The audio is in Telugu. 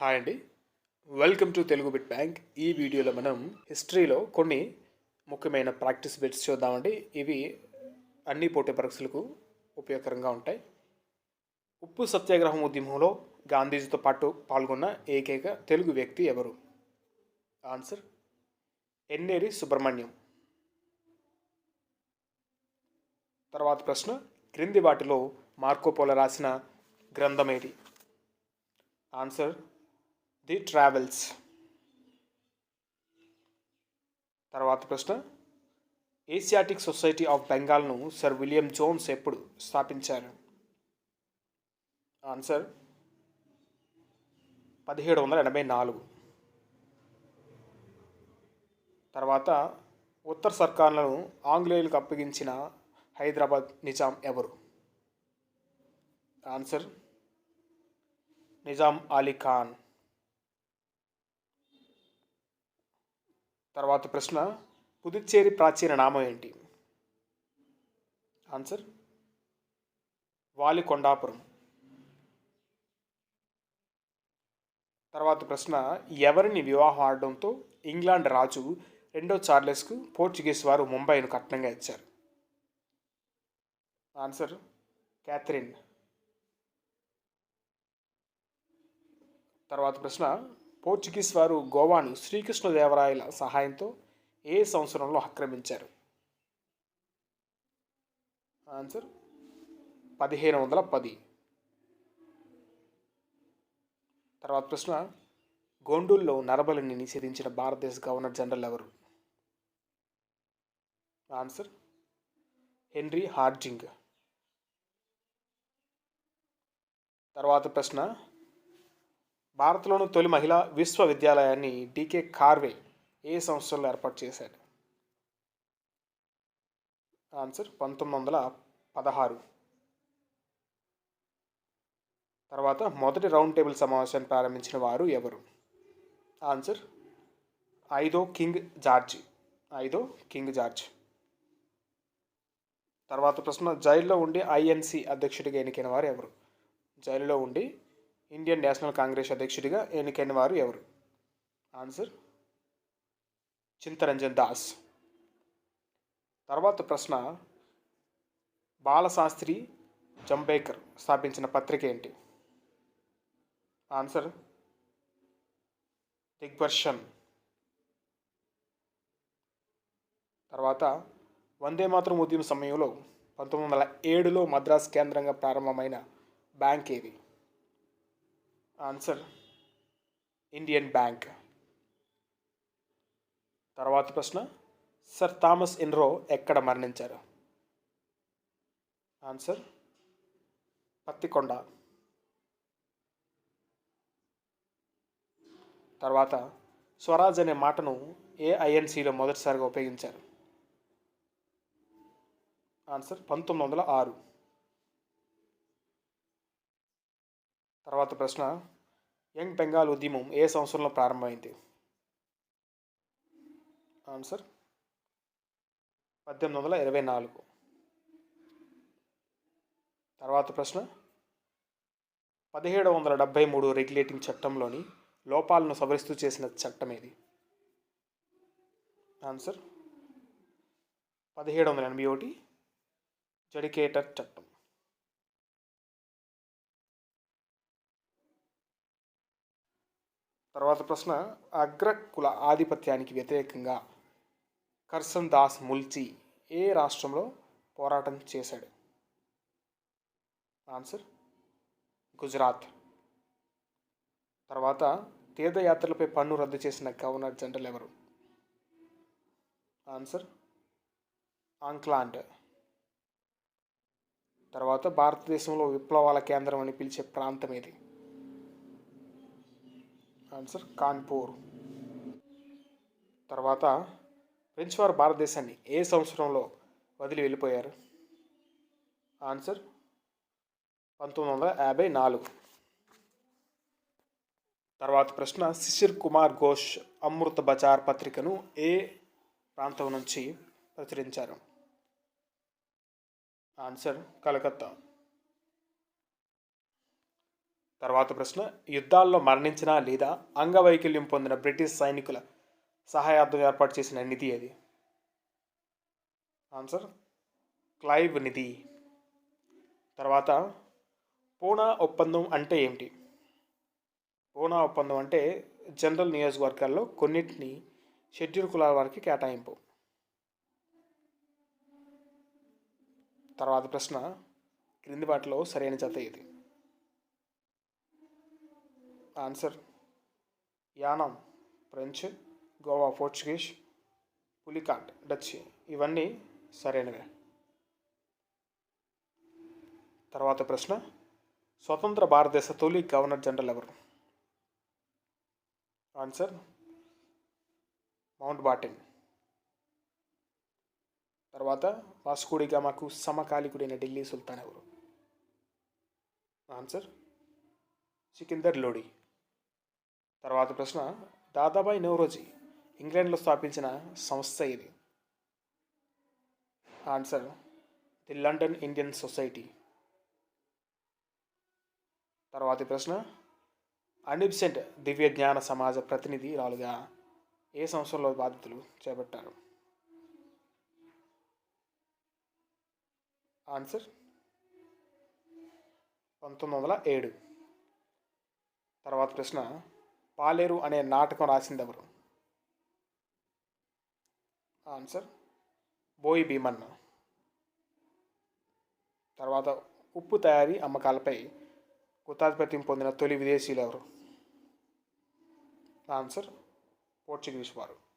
హాయ్ అండి. Welcome to Telugu bit bank. ఈ వీడియోలో మనం హిస్టరీలో కొన్ని ముఖ్యమైన ప్రాక్టీస్ బిట్స్ చూద్దామండి. ఇవి అన్ని పోటీ పరీక్షలకు ఉపయోగకరంగా ఉంటాయి. ఉప్పు సత్యాగ్రహం ఉద్యమంలో గాంధీజీతో పాటు పాల్గొన్న ఏకైక తెలుగు వ్యక్తి ఎవరు? ఆన్సర్ ఎన్నేరి సుబ్రహ్మణ్యం. తర్వాత ప్రశ్న, క్రింది వాటిలో మార్కోపోలో రాసిన గ్రంథం ఏది? Answer the travels. తర్వాత ప్రశ్న, ఏషియాటిక్ సొసైటీ ఆఫ్ బెంగాల్ను సర్ విలియం జోన్స్ ఎప్పుడు స్థాపించారు? ఆన్సర్ 1784. తర్వాత ఉత్తర సర్కార్లను ఆంగ్లేయులకు అప్పగించిన హైదరాబాద్ నిజాం ఎవరు? ఆన్సర్ నిజాం అలీ ఖాన్. తర్వాత ప్రశ్న, పుదుచ్చేరి ప్రాచీన నామం ఏంటి? ఆన్సర్ వాలికొండాపురం. తర్వాత ప్రశ్న, ఎవరిని వివాహం ఆడడంతో ఇంగ్లాండ్ రాజు రెండో చార్లెస్కు పోర్చుగీస్ వారు ముంబైను కట్నంగా ఇచ్చారు? Answer Catherine. తర్వాత ప్రశ్న, పోర్చుగీస్ వారు గోవాను శ్రీకృష్ణదేవరాయల సహాయంతో ఏ సంవత్సరంలో ఆక్రమించారు? ఆన్సర్ 1510. తర్వాత ప్రశ్న, గోండూల్లో నరబలిని నిషేధించిన భారతదేశ గవర్నర్ జనరల్ ఎవరు? Answer Henry Hardinge. తర్వాత ప్రశ్న, భారత్లోని తొలి మహిళా విశ్వవిద్యాలయాన్ని డికే కార్వే ఏ సంవత్సరంలో ఏర్పాటు చేశాడు? ఆన్సర్ 1916. తర్వాత మొదటి రౌండ్ టేబుల్ సమావేశాన్ని ప్రారంభించిన వారు ఎవరు? ఆన్సర్ ఐదో కింగ్ జార్జ్. తర్వాత ప్రశ్న, జైల్లో ఉండి ఐఎన్సి అధ్యక్షుడిగా ఎన్నికైన వారు ఎవరు? జైలులో ఉండి ఇండియన్ నేషనల్ కాంగ్రెస్ అధ్యక్షుడిగా ఎన్నికైన వారు ఎవరు? ఆన్సర్ చింతరంజన్ దాస్. తర్వాత ప్రశ్న, బాలశాస్త్రి జంబేకర్ స్థాపించిన పత్రిక ఏంటి? ఆన్సర్ దిగ్దర్శన్. తర్వాత వందే మాతరం ఉద్యమ సమయంలో 1907లో మద్రాస్ కేంద్రంగా ప్రారంభమైన బ్యాంక్ ఏది? Answer Indian bank. తర్వాత ప్రశ్న, సర్ థామస్ ఎన్రో ఎక్కడ మరణించారు? ఆన్సర్ పత్తికొండ. తర్వాత స్వరాజ్ అనే మాటను ఏ ఐఎన్సిలో మొదటిసారిగా ఉపయోగించారు? ఆన్సర్ 1906. తర్వాత ప్రశ్న, యంగ్ బెంగాల్ ఉద్యమం ఏ సంవత్సరంలో ప్రారంభమైంది? ఆన్సర్ 1824. తర్వాత ప్రశ్న, 1773 రెగ్యులేటింగ్ చట్టంలోని లోపాలను సవరిస్తూ చేసిన చట్టం ఏది? ఆన్సర్ 1781 జడికేటర్ చట్టం. తర్వాత ప్రశ్న, అగ్రకుల ఆధిపత్యానికి వ్యతిరేకంగా కర్సన్ దాస్ ముల్చి ఏ రాష్ట్రంలో పోరాటం చేశాడు? ఆన్సర్ గుజరాత్. తర్వాత తీర్థయాత్రలపై పన్ను రద్దు చేసిన గవర్నర్ జనరల్ ఎవరు? ఆన్సర్ ఆంక్లాండ్. తర్వాత భారతదేశంలో విప్లవాల కేంద్రం అని పిలిచే ప్రాంతం ఏది? ఆన్సర్ కాన్పూర్. తర్వాత ఫ్రెంచ్ వారు భారతదేశాన్ని ఏ సంవత్సరంలో వదిలి వెళ్ళిపోయారు? ఆన్సర్ 1954. తర్వాత ప్రశ్న, శిశిర్ కుమార్ ఘోష్ అమృత బజార్ పత్రికను ఏ ప్రాంతం నుంచి ప్రచురించారు? ఆన్సర్ కలకత్తా. తర్వాత ప్రశ్న, యుద్ధాల్లో మరణించిన లేదా అంగవైకల్యం పొందిన బ్రిటిష్ సైనికుల సహాయార్థం ఏర్పాటు చేసిన నిధి అది. ఆన్సర్ క్లైవ్ నిధి. తర్వాత పూనా ఒప్పందం అంటే ఏమిటి? పూనా ఒప్పందం అంటే జనరల్ నియోజకవర్గాల్లో కొన్నిటిని షెడ్యూల్ కులాల వారికి కేటాయింపు. తర్వాత ప్రశ్న, క్రింది వాటిలో సరైన జత ఇది? Answer Yanam French, Goa Portuguese, Pulicat Dutch, ఇవన్నీ సరైనవే. తర్వాత ప్రశ్న, స్వతంత్ర భారతదేశ తొలి గవర్నర్ జనరల్ ఎవరు? Answer Mountbatten. తర్వాత వాస్కోడి గామాకు సమకాలికుడైన ఢిల్లీ సుల్తాన్ ఎవరు? ఆన్సర్ సికిందర్ లోడి. తర్వాత ప్రశ్న, దాదాబాయి నౌరోజీ ఇంగ్లాండ్లో స్థాపించిన సంస్థ ఇది? Answer the London Indian society. తర్వాతి ప్రశ్న, అనిబిసెంట్ దివ్య జ్ఞాన సమాజ ప్రతినిధిరాలుగా ఏ సంవత్సరంలో బాధ్యతలు చేపట్టారు? ఆన్సర్ 1907. తర్వాత ప్రశ్న, పాలేరు అనే నాటకం రాసింది ఎవరు? ఆన్సర్ బోయి భీమన్న. తర్వాత ఉప్పు తయారీ అమ్మకాలపై గుత్తాధిపత్యం పొందిన తొలి విదేశీయులు ఎవరు? ఆన్సర్ పోర్చుగీస్ వారు.